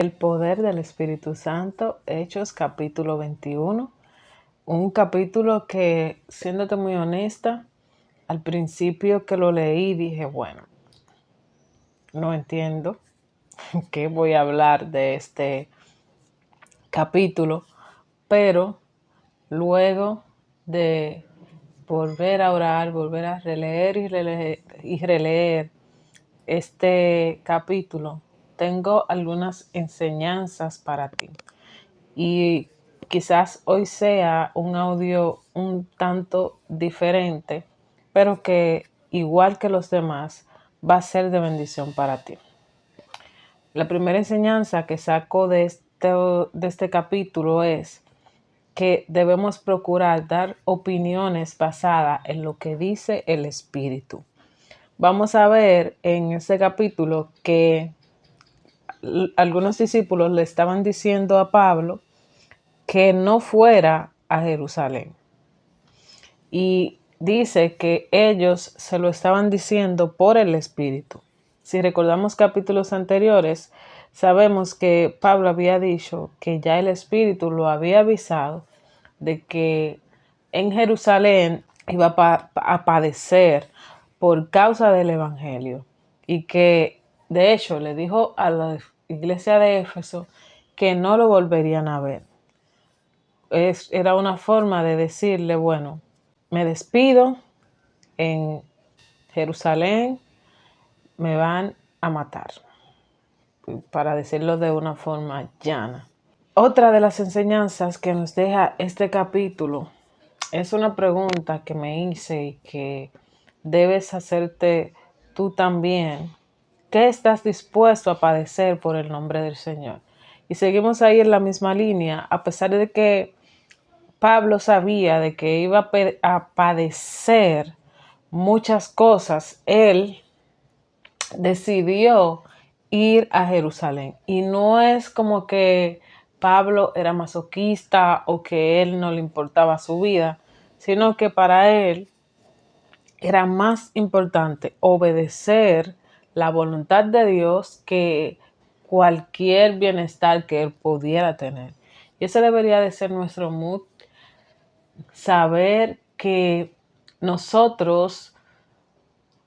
El poder del Espíritu Santo, Hechos capítulo 21. Un capítulo que, siéndote muy honesta, al principio que lo leí dije, bueno, no entiendo qué voy a hablar de este capítulo, pero luego de volver a orar, volver a releer y releer este capítulo, tengo algunas enseñanzas para ti. Y quizás hoy sea un audio un tanto diferente, pero que igual que los demás va a ser de bendición para ti. La primera enseñanza que saco de este capítulo es que debemos procurar dar opiniones basadas en lo que dice el Espíritu. Vamos a ver en este capítulo que algunos discípulos le estaban diciendo a Pablo que no fuera a Jerusalén. Y dice que ellos se lo estaban diciendo por el Espíritu. Si recordamos capítulos anteriores, sabemos que Pablo había dicho que ya el Espíritu lo había avisado de que en Jerusalén iba a padecer por causa del Evangelio y que de hecho le dijo a la iglesia de Éfeso que no lo volverían a ver. Era una forma de decirle, bueno, me despido en Jerusalén, me van a matar, para decirlo de una forma llana. Otra de las enseñanzas que nos deja este capítulo es una pregunta que me hice y que debes hacerte tú también. ¿Qué estás dispuesto a padecer por el nombre del Señor? Y seguimos ahí en la misma línea, a pesar de que Pablo sabía de que iba a padecer muchas cosas. Él decidió ir a Jerusalén. Y no es como que Pablo era masoquista o que él no le importaba su vida, sino que para él era más importante obedecer la voluntad de Dios que cualquier bienestar que él pudiera tener. Y ese debería de ser nuestro mood, saber que nosotros,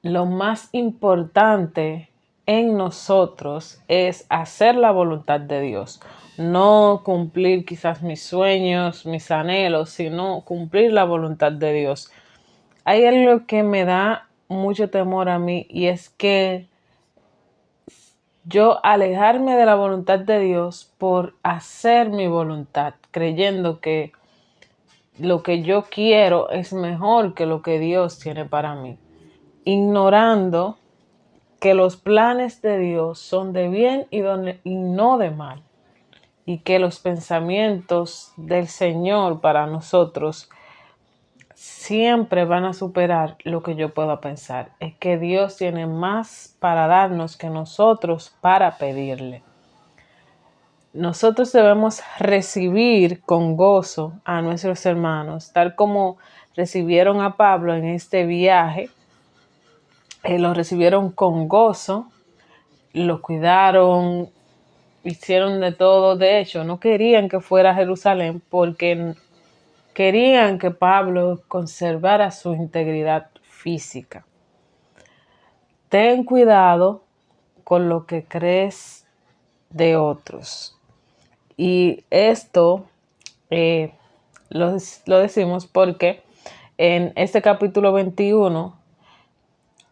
lo más importante en nosotros es hacer la voluntad de Dios. No cumplir quizás mis sueños, mis anhelos, sino cumplir la voluntad de Dios. Hay algo que me da mucho temor a mí y es que yo alejarme de la voluntad de Dios por hacer mi voluntad, creyendo que lo que yo quiero es mejor que lo que Dios tiene para mí, ignorando que los planes de Dios son de bien y no de mal, y que los pensamientos del Señor para nosotros siempre van a superar lo que yo pueda pensar. Es que Dios tiene más para darnos que nosotros para pedirle. Nosotros debemos recibir con gozo a nuestros hermanos, tal como recibieron a Pablo en este viaje. Lo recibieron con gozo, lo cuidaron, hicieron de todo. De hecho, no querían que fuera a Jerusalén porque querían que Pablo conservara su integridad física. Ten cuidado con lo que crees de otros. Y esto lo decimos porque en este capítulo 21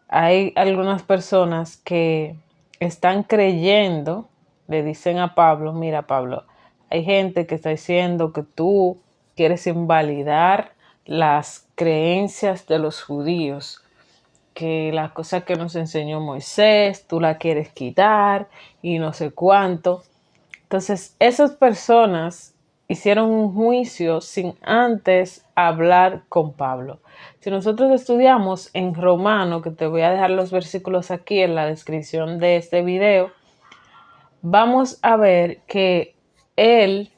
hay algunas personas que están creyendo, le dicen a Pablo, mira Pablo, hay gente que está diciendo que tú quieres invalidar las creencias de los judíos, que las cosas que nos enseñó Moisés, tú la quieres quitar y no sé cuánto. Entonces, esas personas hicieron un juicio sin antes hablar con Pablo. Si nosotros estudiamos en Romano, que te voy a dejar los versículos aquí en la descripción de este video, vamos a ver que él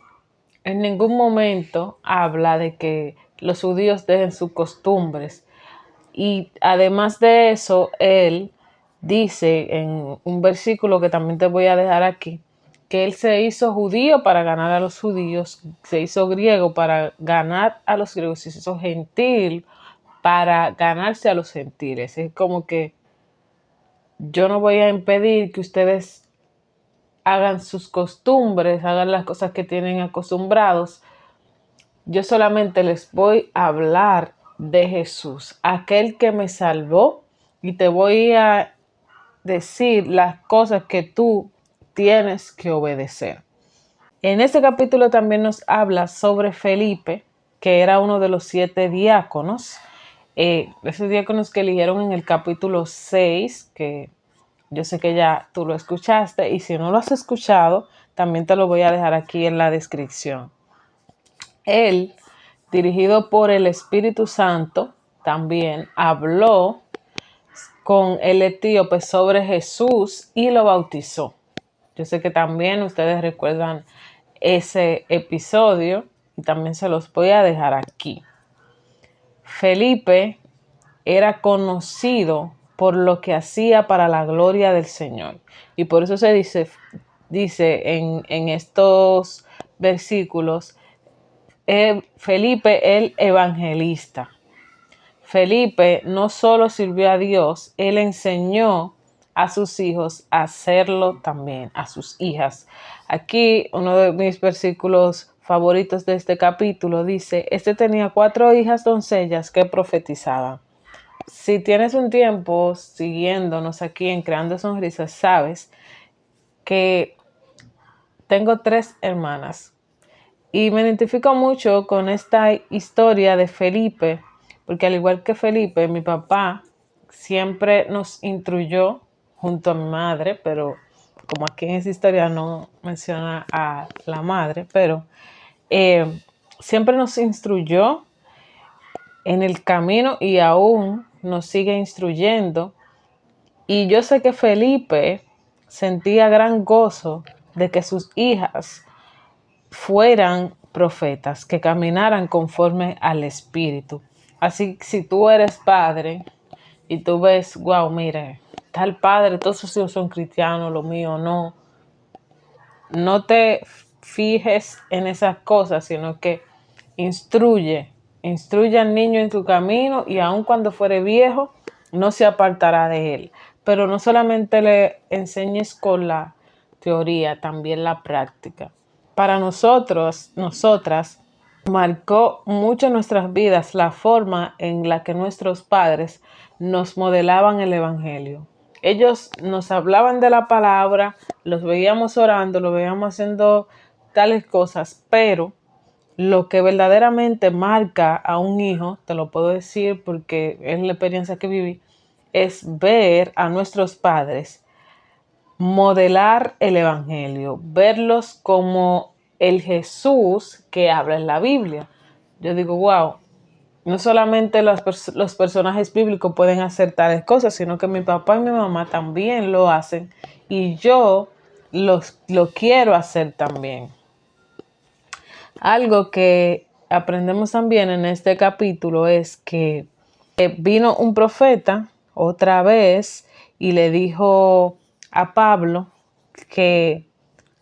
en ningún momento habla de que los judíos dejen sus costumbres. Y además de eso, él dice en un versículo que también te voy a dejar aquí, que él se hizo judío para ganar a los judíos, se hizo griego para ganar a los griegos, se hizo gentil para ganarse a los gentiles. Es como que yo no voy a impedir que ustedes hagan sus costumbres, hagan las cosas que tienen acostumbrados. Yo solamente les voy a hablar de Jesús, aquel que me salvó, y te voy a decir las cosas que tú tienes que obedecer. En este capítulo también nos habla sobre Felipe, que era uno de los 7 diáconos. Esos diáconos que eligieron en el capítulo 6, que yo sé que ya tú lo escuchaste, y si no lo has escuchado, también te lo voy a dejar aquí en la descripción. Él, dirigido por el Espíritu Santo, también habló con el etíope sobre Jesús y lo bautizó. Yo sé que también ustedes recuerdan ese episodio y también se los voy a dejar aquí. Felipe era conocido por lo que hacía para la gloria del Señor. Y por eso se dice en estos versículos, Felipe el evangelista. Felipe no solo sirvió a Dios, él enseñó a sus hijos a hacerlo también, a sus hijas. Aquí uno de mis versículos favoritos de este capítulo dice, este tenía 4 hijas doncellas que profetizaban. Si tienes un tiempo siguiéndonos aquí en Creando Sonrisas, sabes que tengo 3 hermanas y me identifico mucho con esta historia de Felipe, porque al igual que Felipe, mi papá siempre nos instruyó junto a mi madre, pero como aquí en esa historia no menciona a la madre, pero siempre nos instruyó en el camino y aún nos sigue instruyendo. Y yo sé que Felipe sentía gran gozo de que sus hijas fueran profetas, que caminaran conforme al Espíritu. Así que si tú eres padre y tú ves, wow, mire, tal padre, todos sus hijos son cristianos, lo mío no, no te fijes en esas cosas, sino que instruye al niño en tu camino y aun cuando fuere viejo, no se apartará de él. Pero no solamente le enseñes con la teoría, también la práctica. Para nosotras, marcó mucho nuestras vidas la forma en la que nuestros padres nos modelaban el Evangelio. Ellos nos hablaban de la palabra, los veíamos orando, los veíamos haciendo tales cosas, pero lo que verdaderamente marca a un hijo, te lo puedo decir porque es la experiencia que viví, es ver a nuestros padres modelar el Evangelio, verlos como el Jesús que habla en la Biblia. Yo digo, wow, no solamente los personajes bíblicos pueden hacer tales cosas, sino que mi papá y mi mamá también lo hacen y yo lo quiero hacer también. Algo que aprendemos también en este capítulo es que vino un profeta otra vez y le dijo a Pablo que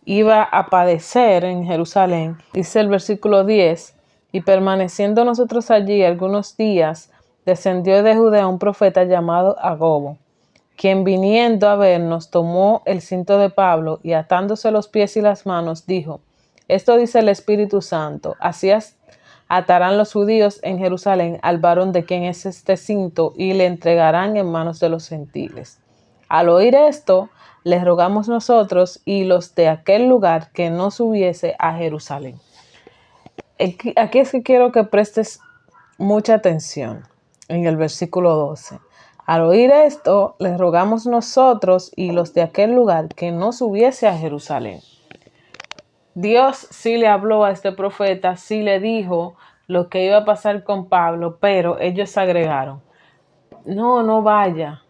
iba a padecer en Jerusalén. Dice el versículo 10, y permaneciendo nosotros allí algunos días, descendió de Judea un profeta llamado Agobo, quien viniendo a vernos tomó el cinto de Pablo y atándose los pies y las manos dijo, esto dice el Espíritu Santo, así atarán los judíos en Jerusalén al varón de quien es este cinto y le entregarán en manos de los gentiles. Al oír esto, les rogamos nosotros y los de aquel lugar que no subiese a Jerusalén. Aquí es que quiero que prestes mucha atención en el versículo 12. Al oír esto, les rogamos nosotros y los de aquel lugar que no subiese a Jerusalén. Dios sí le habló a este profeta, sí le dijo lo que iba a pasar con Pablo, pero ellos agregaron, no vaya.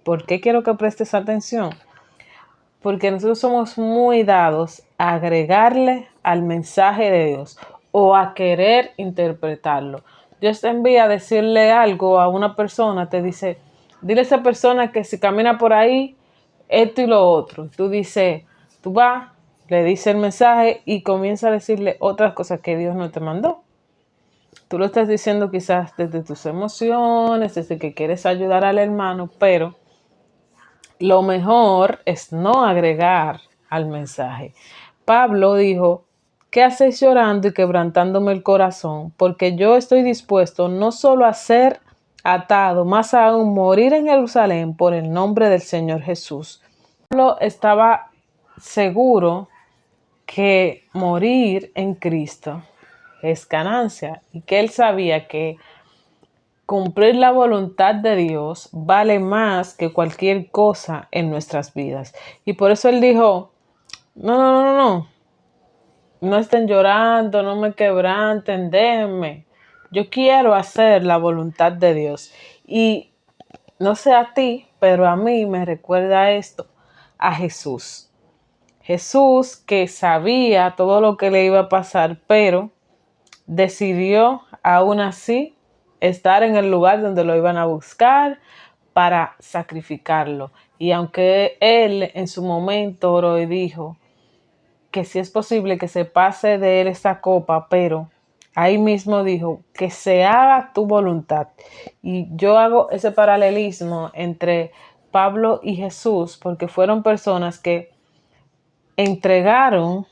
¿Por qué quiero que prestes atención? Porque nosotros somos muy dados a agregarle al mensaje de Dios o a querer interpretarlo. Dios te envía a decirle algo a una persona, te dice, dile a esa persona que si camina por ahí, esto y lo otro. Tú dices, Tú vas, le dices el mensaje y comienza a decirle otras cosas que Dios no te mandó. Tú lo estás diciendo quizás desde tus emociones, desde que quieres ayudar al hermano, pero lo mejor es no agregar al mensaje. Pablo dijo, ¿qué hacéis llorando y quebrantándome el corazón? Porque yo estoy dispuesto no solo a ser atado, más aún morir en Jerusalén por el nombre del Señor Jesús. Pablo estaba seguro que morir en Cristo es ganancia y que él sabía que cumplir la voluntad de Dios vale más que cualquier cosa en nuestras vidas. Y por eso él dijo, no estén llorando, no me quebranten, déjenme. Yo quiero hacer la voluntad de Dios. Y no sé a ti, pero a mí me recuerda esto, a Jesús. Jesús que sabía todo lo que le iba a pasar, pero decidió aún así estar en el lugar donde lo iban a buscar para sacrificarlo. Y aunque él en su momento oró y dijo que si es posible que se pase de él esta copa, pero ahí mismo dijo que se haga tu voluntad. Y yo hago ese paralelismo entre Pablo y Jesús porque fueron personas que entregaron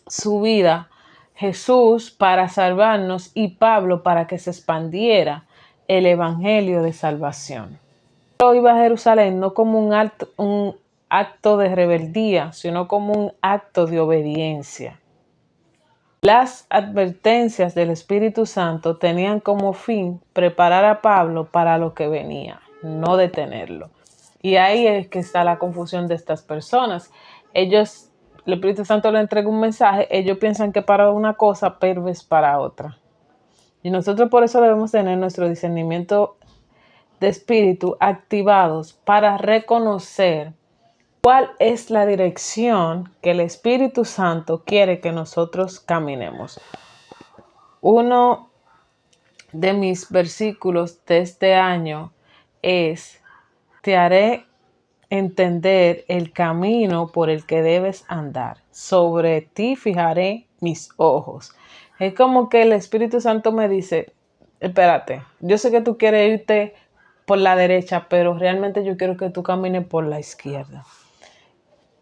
su vida, Jesús para salvarnos y Pablo para que se expandiera el evangelio de salvación. Pablo iba a Jerusalén no como un acto de rebeldía, sino como un acto de obediencia. Las advertencias del Espíritu Santo tenían como fin preparar a Pablo para lo que venía, no detenerlo. Y ahí es que está la confusión de estas personas. El Espíritu Santo le entrega un mensaje, ellos piensan que para una cosa, pero es para otra. Y nosotros por eso debemos tener nuestro discernimiento de espíritu activados para reconocer cuál es la dirección que el Espíritu Santo quiere que nosotros caminemos. Uno de mis versículos de este año es: te haré entender el camino por el que debes andar. Sobre ti fijaré mis ojos. Es como que el Espíritu Santo me dice, espérate, yo sé que tú quieres irte por la derecha, pero realmente yo quiero que tú camines por la izquierda.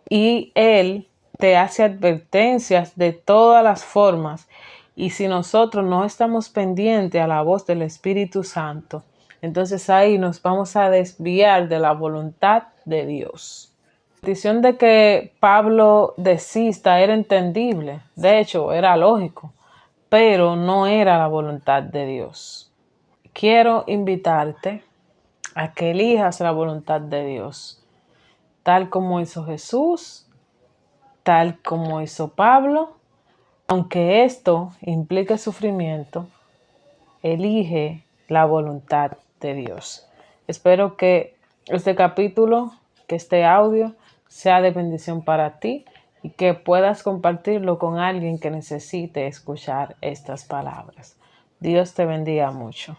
Y Él te hace advertencias de todas las formas. Y si nosotros no estamos pendientes a la voz del Espíritu Santo, entonces ahí nos vamos a desviar de la voluntad de Dios. La petición de que Pablo desista era entendible, de hecho era lógico, pero no era la voluntad de Dios. Quiero invitarte a que elijas la voluntad de Dios, tal como hizo Jesús, tal como hizo Pablo. Aunque esto implique sufrimiento, elige la voluntad de Dios. Espero que este capítulo, que este audio sea de bendición para ti y que puedas compartirlo con alguien que necesite escuchar estas palabras. Dios te bendiga mucho.